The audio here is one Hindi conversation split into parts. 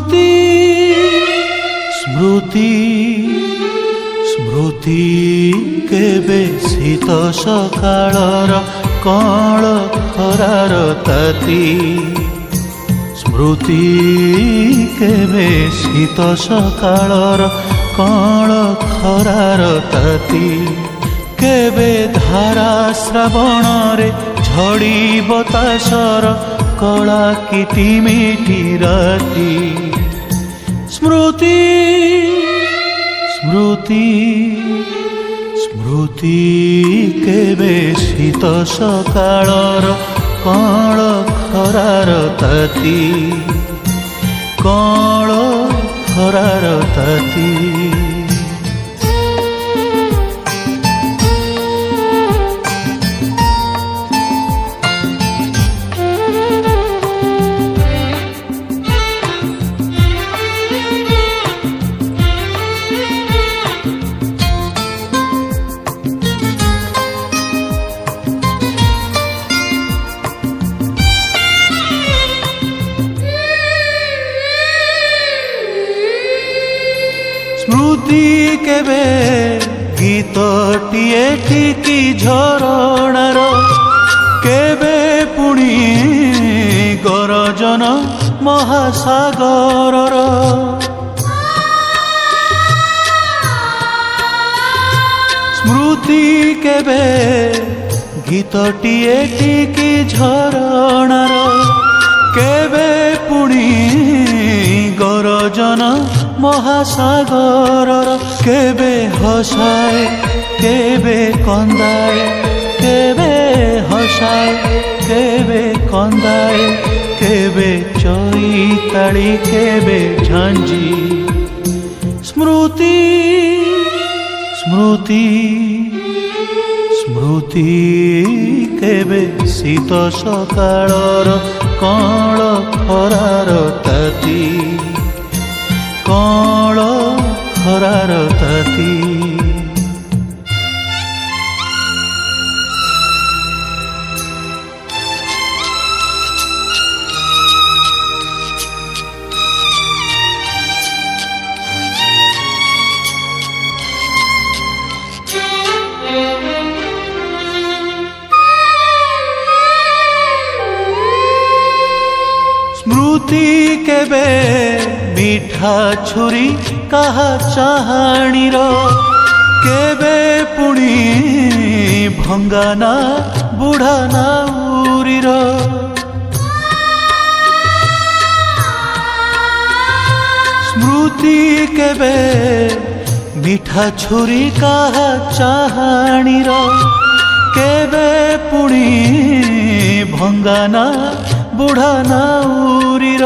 स्मृति स्मृति स्मृति केबे शीत सकाळर कळ खरार ताती स्मृति केबे शीत सकाळर कळ खरार ताती केबे धारा श्रावण रे झड़ी बतासर कला किटिमिटि राती स्मृति स्मृति स्मृति केबे शीत सकाळर कळ खरार ताती कळ खरार ताती स्मृति केबे गीतटिए ठिकी झरणार केबे पुणी गरजन महासागरर स्मृति केबे गीतटिए ठिकी झरणार केबे पुणी गरजन महासागरर केबे हसाए केबे कंदाए केबे हसाए केबे कंदाए केबे चैताली केबे झांझी स्मृति स्मृति स्मृति केबे शीत सकाळर कळ खरार ताती कळ खरार ताती स्मृति केबे मीठा छुरी कहा चाहाणीर केबे पुणी भंगाना बुढ़ा नाउरीर स्मृति केबे मीठा छुरी कहा चाहाणीर केबे पुणी भंगाना बुढ़ा नाउरीर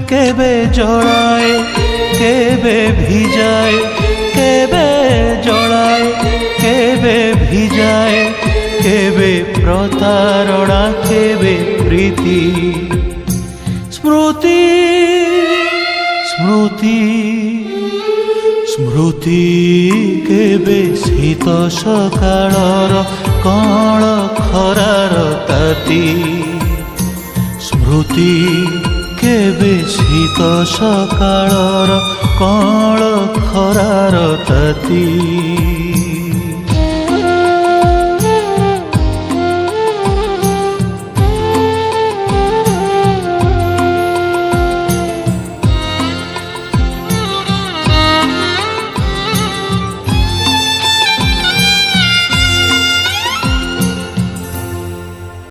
केबे जड़ाए केबे भिजाए केबे जड़ाए केबे भिजाए केबे प्रतारणा केबे प्रीति स्मृति स्मृति स्मृति केबे शीत सकाळर कळ खरार ताती स्मृति केबे शीत सकाळर कळ खरार ताती।